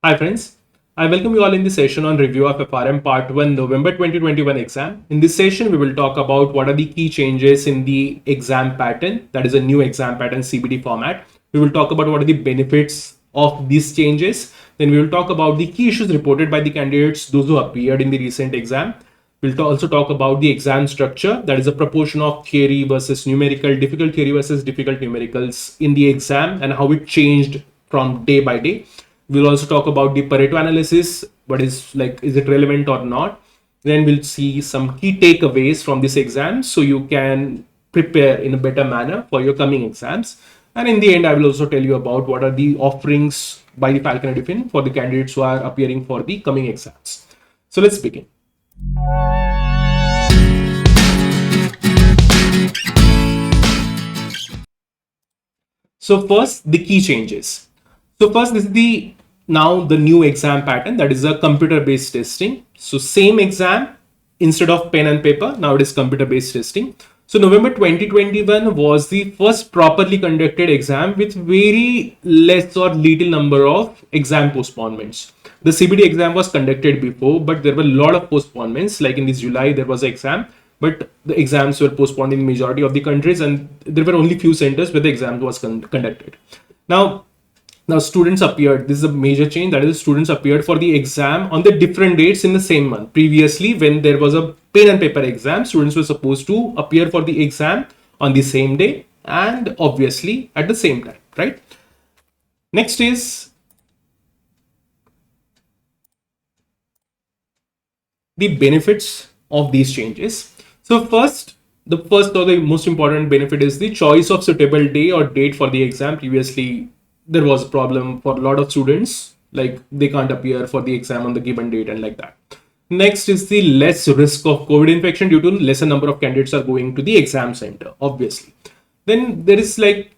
Hi friends, I welcome you all in this session on review of FRM Part 1 November 2021 exam. In this session, we will talk about what are the key changes in the exam pattern, that is a new exam pattern CBT format. We will talk about what are the benefits of these changes. Then we will talk about the key issues reported by the candidates, those who appeared in the recent exam. We'll also talk about the exam structure, that is a proportion of theory versus numerical, difficult theory versus difficult numericals in the exam and how it changed from day by day. We'll also talk about the Pareto analysis, what is like, is it relevant or not? Then we'll see some key takeaways from this exam so you can prepare in a better manner for your coming exams. And in the end, I will also tell you about what are the offerings by the Falcon Edufin for the candidates who are appearing for the coming exams. So let's begin. So first, the key changes. So first, this is the new exam pattern, that is a computer-based testing. So same exam, instead of pen and paper, now it is computer-based testing. So November 2021 was the first properly conducted exam with very less or little number of exam postponements. The CBT exam was conducted before, but there were a lot of postponements. Like in this July, there was an exam, but the exams were postponed in majority of the countries, and there were only few centers where the exam was conducted. Now students appeared. This is a major change. That is, students appeared for the exam on the different dates in the same month. Previously, when there was a pen and paper exam, students were supposed to appear for the exam on the same day and obviously at the same time, right? Next is the benefits of these changes. So the first or the most important benefit is the choice of suitable day or date for the exam. Previously, there was a problem for a lot of students, like they can't appear for the exam on the given date and like that. Next is the less risk of COVID infection due to lesser number of candidates are going to the exam center, obviously. Then there is like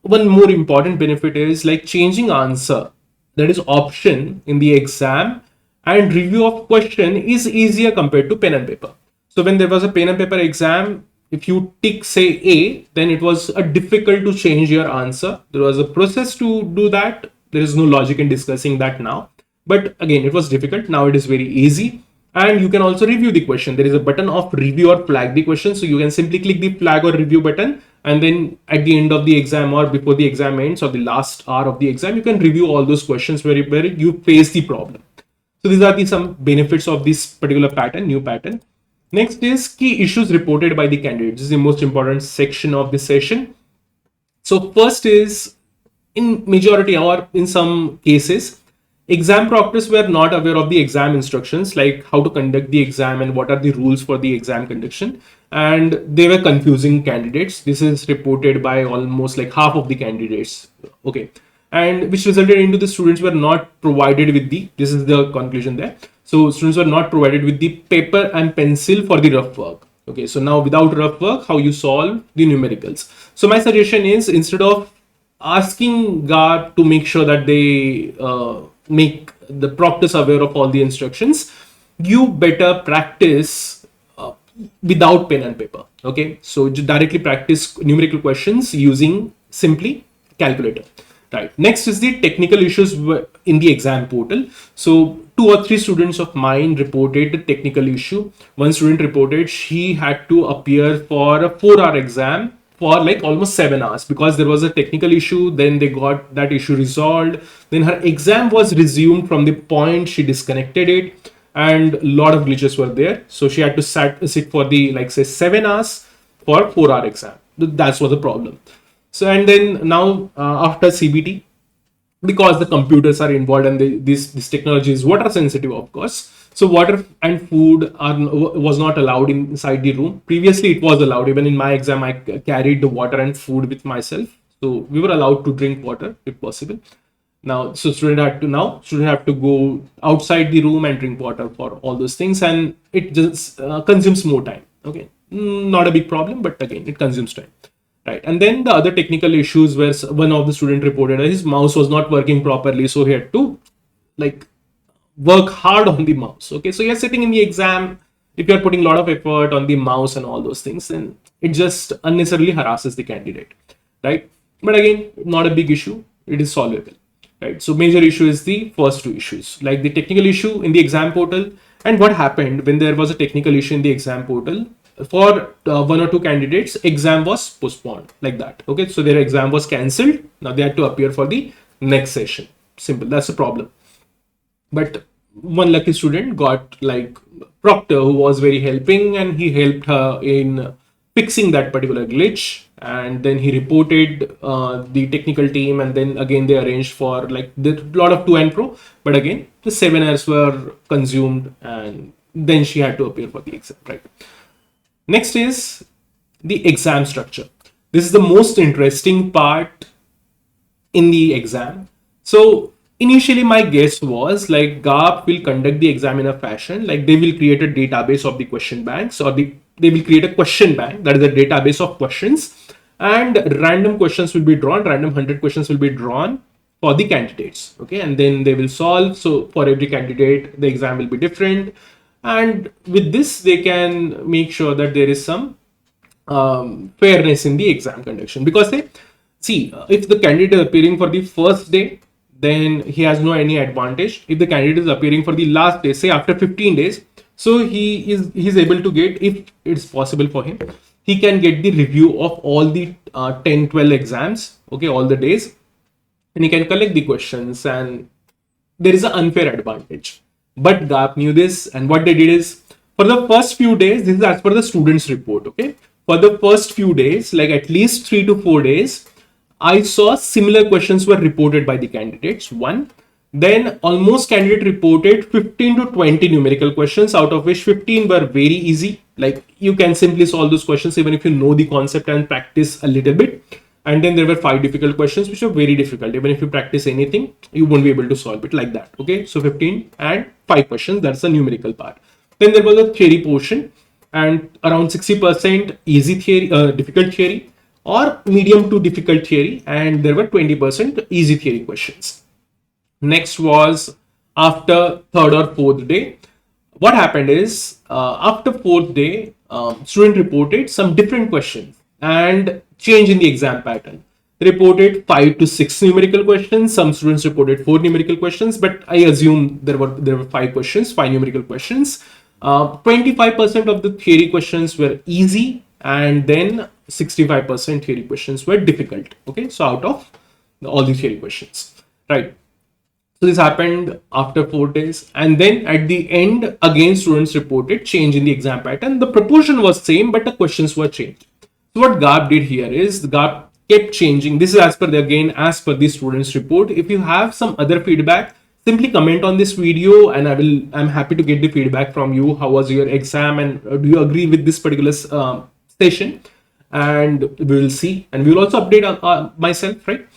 one more important benefit is like changing answer, that is option in the exam, and review of question is easier compared to pen and paper. So when there was a pen and paper exam, if you tick say A, then it was difficult to change your answer. There was a process to do that. There is no logic in discussing that now, but again, it was difficult. Now it is very easy. And you can also review the question. There is a button of review or flag the question, so you can simply click the flag or review button, and then at the end of the exam or before the exam ends or the last hour of the exam, you can review all those questions where you face the problem. So these are some benefits of this particular pattern, new pattern. Next is key issues reported by the candidates. This is the most important section of this session. So first is, in majority or in some cases, exam proctors were not aware of the exam instructions, like how to conduct the exam and what are the rules for the exam conduction, and they were confusing candidates. This is reported by almost like half of the candidates. Okay, and which resulted into the students were not provided with the, this is the conclusion there. So students were not provided with the paper and pencil for the rough work. Okay, so now without rough work, how you solve the numericals? So my suggestion is, instead of asking guard to make sure that they make the proctors aware of all the instructions, you better practice without pen and paper. Okay, so directly practice numerical questions using simply calculator. Right. Next is the technical issues in the exam portal. So 2 or 3 students of mine reported the technical issue. One student reported she had to appear for a 4-hour exam for like almost 7 hours because there was a technical issue. Then they got that issue resolved. Then her exam was resumed from the point she disconnected it, and a lot of glitches were there. So she had to sit for the, like, say 7 hours for 4-hour exam. That was the problem. So, and then now after CBT, because the computers are involved and this technology is water sensitive, of course. So water and food was not allowed inside the room. Previously, it was allowed. Even in my exam, I carried the water and food with myself. So we were allowed to drink water if possible. Now, so student have to go outside the room and drink water for all those things, and it just consumes more time. Okay, not a big problem, but again, it consumes time. Right, and then the other technical issues where one of the student reported his mouse was not working properly, so he had to like work hard on the mouse. Okay, so you're sitting in the exam, if you're putting a lot of effort on the mouse and all those things, then it just unnecessarily harasses the candidate, right? But again, not a big issue, it is solvable. right? So major issue is the first two issues, like the technical issue in the exam portal. And what happened when there was a technical issue in the exam portal, for one or two candidates, exam was postponed, like that. Okay, so their exam was cancelled. Now they had to appear for the next session. Simple. That's the problem. But one lucky student got like Proctor, who was very helping, and he helped her in fixing that particular glitch. And then he reported the technical team, and then again they arranged for like the lot of to and pro. But again, the 7 hours were consumed, and then she had to appear for the exam, right? Next is the exam structure. This is the most interesting part in the exam. So initially my guess was like GARP will conduct the exam in a fashion like they will create a database of the question banks, or they will create a question bank, that is a database of questions, and random questions will be drawn, random 100 questions will be drawn for the candidates. Okay, and then they will solve. So for every candidate the exam will be different, and with this they can make sure that there is some fairness in the exam conduction. Because they see, if the candidate is appearing for the first day, then he has no any advantage. If the candidate is appearing for the last day, say after 15 days, so he's able to get, if it's possible for him, he can get the review of all the 10-12 exams, okay, all the days, and he can collect the questions, and there is an unfair advantage. But GARP knew this, and what they did is, for the first few days, this is as per the students report, okay, for the first few days, like at least 3 to 4 days, I saw similar questions were reported by the candidates. One, then almost candidate reported 15 to 20 numerical questions, out of which 15 were very easy. Like you can simply solve those questions even if you know the concept and practice a little bit. And then there were 5 difficult questions which were very difficult. Even if you practice anything, you won't be able to solve it, like that. Okay, so 15 and 5 questions, that's the numerical part. Then there was a theory portion, and around 60% easy theory, difficult theory, or medium to difficult theory, and there were 20% easy theory questions. Next was after third or fourth day. What happened is, after fourth day, student reported some different questions and change in the exam pattern. They reported 5 to 6 numerical questions. Some students reported 4 numerical questions, but I assume there were 5 questions, 5 numerical questions. 25% of the theory questions were easy, and then 65% theory questions were difficult. Okay, so out of all the theory questions, right? So this happened after 4 days, and then at the end, again students reported change in the exam pattern. The proportion was same, but the questions were changed. So what GARP did here is, the GARP kept changing. This is as per the students report. If you have some other feedback, simply comment on this video, and I'm happy to get the feedback from you. How was your exam, and do you agree with this particular session? And we will see, and we will also update myself, right?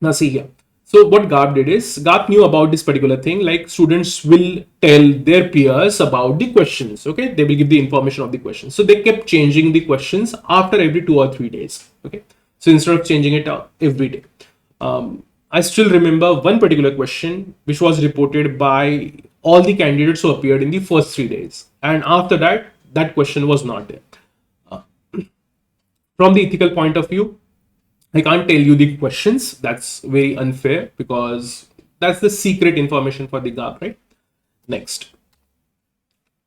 Now see here. So what GARP did is, GARP knew about this particular thing, like students will tell their peers about the questions. Okay, they will give the information of the questions. So they kept changing the questions after every 2 or 3 days. Okay, so instead of changing it every day, I still remember one particular question which was reported by all the candidates who appeared in the first 3 days, and after that, that question was not there. From the ethical point of view, I can't tell you the questions. That's very unfair, because that's the secret information for the GARP, right? Next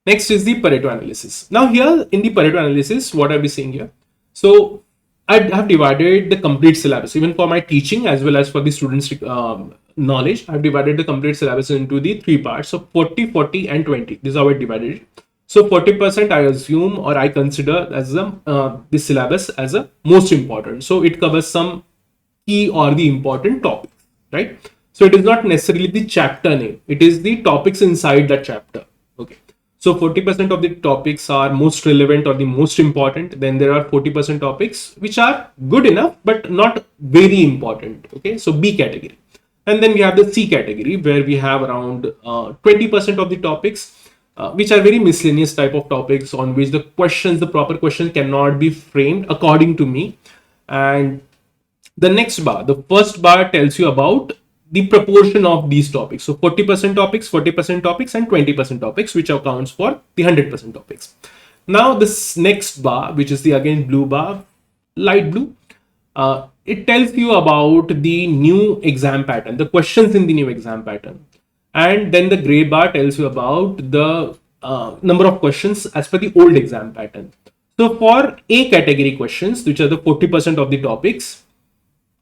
is the Pareto analysis. Now here in the Pareto analysis, what are we seeing here? So I have divided the complete syllabus, even for my teaching as well as for the students' knowledge. I've divided the complete syllabus into the 3 parts. So 40, 40 and 20. This is how I divided it. So 40% I assume, or I consider as this syllabus as a most important. So it covers some key or the important topics, right? So it is not necessarily the chapter name. It is the topics inside that chapter. Okay. So 40% of the topics are most relevant or the most important. Then there are 40% topics which are good enough, but not very important. Okay. So B category. And then we have the C category, where we have around 20% of the topics which are very miscellaneous type of topics, on which the proper questions cannot be framed according to me. And the next bar, the first bar, tells you about the proportion of these topics. So 40% topics, 40% topics, and 20% topics, which accounts for the 100% topics. Now this next bar, which is the again blue bar, light blue, it tells you about the new exam pattern, the questions in the new exam pattern. And then the gray bar tells you about the number of questions as per the old exam pattern. So for A category questions, which are the 40% of the topics,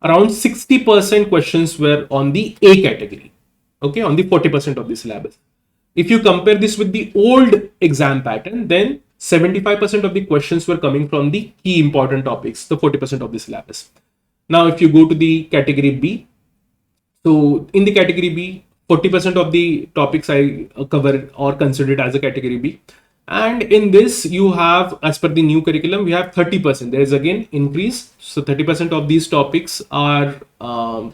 around 60% questions were on the A category, okay, on the 40% of the syllabus. If you compare this with the old exam pattern, then 75% of the questions were coming from the key important topics, the 40% of the syllabus. Now, if you go to the category B, so in the category B, 40% of the topics I cover or considered as a category B. And in this, you have, as per the new curriculum, we have 30%. There is again increase. So 30% of these topics are, 30%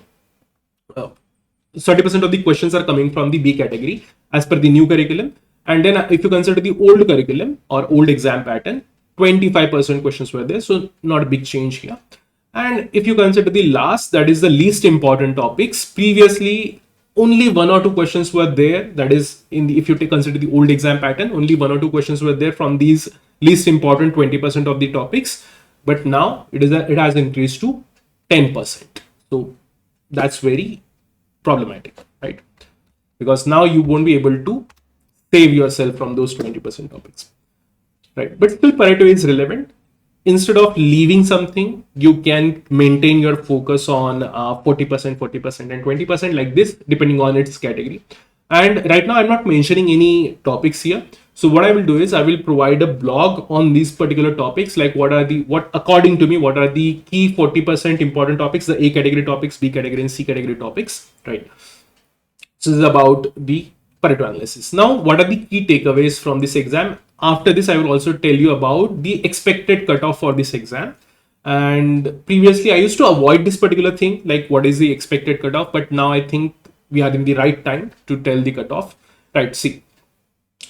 of the questions are coming from the B category as per the new curriculum. And then if you consider the old curriculum or old exam pattern, 25% questions were there. So not a big change here. And if you consider the last, that is the least important topics, previously only 1 or 2 questions were there. That is, if you consider the old exam pattern, only 1 or 2 questions were there from these least important 20% of the topics. But now it has increased to 10%. So that's very problematic, right? Because now you won't be able to save yourself from those 20% topics, right? But still, Pareto is relevant. Instead of leaving something, you can maintain your focus on 40%, 40%, and 20% like this, depending on its category. And right now, I'm not mentioning any topics here. So what I will do is I will provide a blog on these particular topics, like what according to me, what are the key 40% important topics, the A category topics, B category, and C category topics, right? So this is about the Pareto analysis. Now, what are the key takeaways from this exam? After this, I will also tell you about the expected cutoff for this exam. And previously, I used to avoid this particular thing, like what is the expected cutoff, but now I think we are in the right time to tell the cutoff, right? See,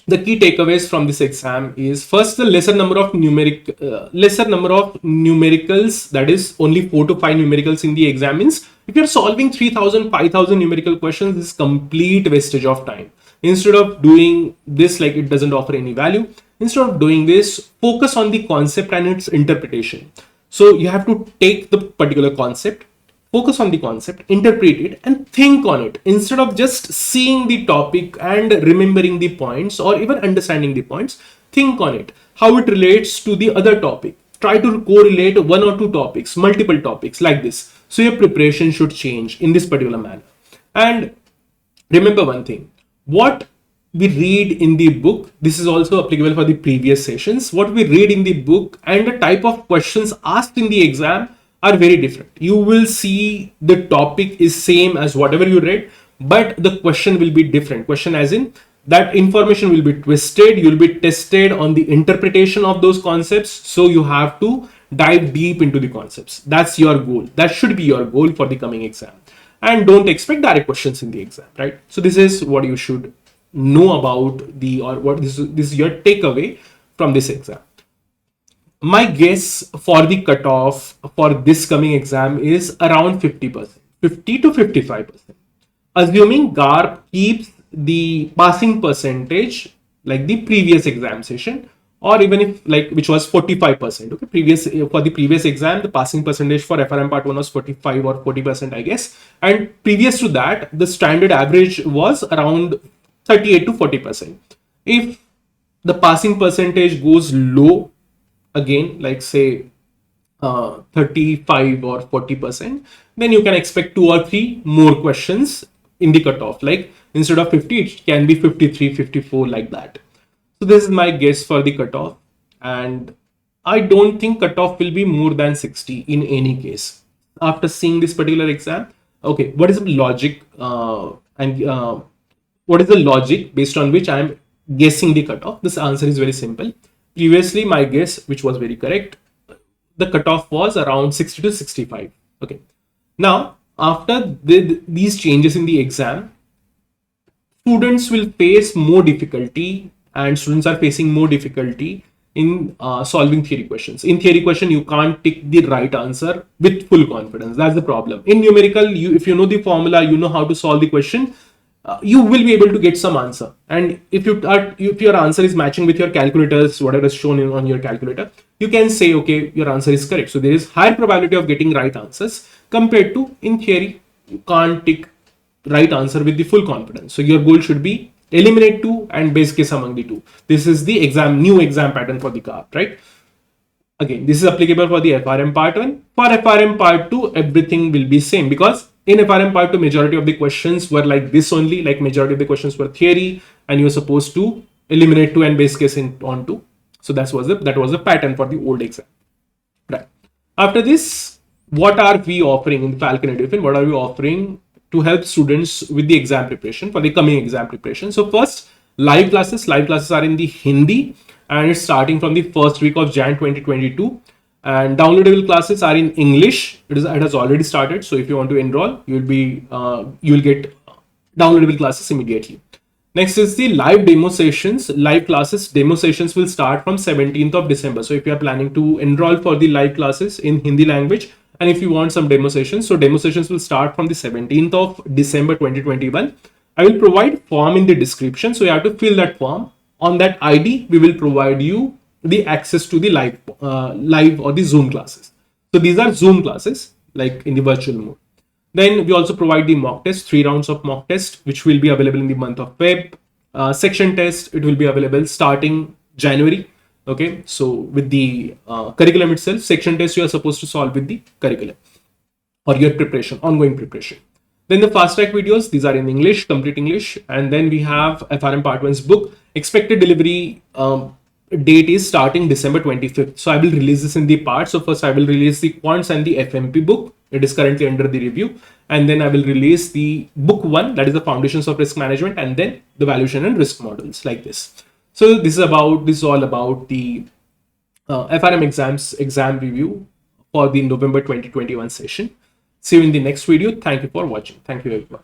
the key takeaways from this exam is first, the lesser number of numericals, that is only 4 to 5 numericals in the exam, means if you're solving 3000, 5000 numerical questions, this is complete wastage of time. Instead of doing this, like it doesn't offer any value, instead of doing this, focus on the concept and its interpretation. So you have to take the particular concept, focus on the concept, interpret it, and think on it instead of just seeing the topic and remembering the points or even understanding the points. Think on it, how it relates to the other topic. Try to correlate 1 or 2 topics, multiple topics like this. So your preparation should change in this particular manner. And remember one thing, what we read in the book, this is also applicable for the previous sessions. What we read in the book and the type of questions asked in the exam are very different. You will see the topic is same as whatever you read, but the question will be different. Question as in that information will be twisted. You'll be tested on the interpretation of those concepts. So you have to dive deep into the concepts. That's your goal. That should be your goal for the coming exam. And don't expect direct questions in the exam, right? So this is what you should know about this is your takeaway from this exam. My guess for the cutoff for this coming exam is around 50%, 50 to 55%. Assuming GARP keeps the passing percentage like the previous exam session, or even if like which was 45%. Okay, for the previous exam, the passing percentage for FRM part 1 was 45 or 40%, I guess. And previous to that, the standard average was around 38 to 40%. If the passing percentage goes low, again, like say 35 or 40%, then you can expect 2 or 3 more questions in the cutoff. Like instead of 50, it can be 53, 54, like that. So this is my guess for the cutoff. And I don't think cutoff will be more than 60 in any case. After seeing this particular exam, okay, what is the logic what is the logic based on which I am guessing the cutoff? This answer is very simple. Previously, my guess, which was very correct, the cutoff was around 60 to 65. Okay. Now, after these changes in the exam, students will face more difficulty, and students are facing more difficulty in solving theory questions. In theory question, you can't tick the right answer with full confidence. That's the problem. In numerical, if you know the formula, you know how to solve the question, you will be able to get some answer. And if your answer is matching with your calculators, whatever is shown on your calculator, you can say, okay, your answer is correct. So there is higher probability of getting right answers compared to in theory, you can't take right answer with the full confidence. So your goal should be eliminate two and base case among the two. This is the new exam pattern for the CART, right? Again, this is applicable for the FRM part 1. For FRM part 2, everything will be same, because in FRM part 2, majority of the questions were like this only, like majority of the questions were theory, and you're supposed to eliminate 2 and base case on 2. So that was the pattern for the old exam. Right. After this, what are we offering in Falcon Edufin? What are we offering to help students with the exam preparation for the coming exam preparation? So first, live classes. Live classes are in the Hindi, and it's starting from the first week of Jan 2022. And downloadable classes are in English. It has already started. So if you want to enroll, you'll get downloadable classes immediately. Next is the live demo sessions. Live classes, demo sessions will start from 17th of December. So if you are planning to enroll for the live classes in Hindi language, and if you want some demo sessions, so demo sessions will start from the 17th of December 2021. I will provide form in the description. So you have to fill that form. On that ID, we will provide you the access to the live or the Zoom classes. So these are Zoom classes, like in the virtual mode. Then we also provide the mock test, 3 rounds of mock test, which will be available in the month of Feb. Section test, it will be available starting January. Okay, so with the curriculum itself, section test you are supposed to solve with the curriculum or your preparation, ongoing preparation. Then the fast track videos, these are in English, complete English. And then we have FRM Part 1's book. Expected delivery date is starting December 25th. So I will release this in the parts. So first I will release the quants and the FMP book. It is currently under the review. And then I will release the book 1, that is the foundations of risk management, and then the valuation and risk models, like this. So this is all about the FRM exam review for the November 2021 session. See you in the next video. Thank you for watching. Thank you, everyone.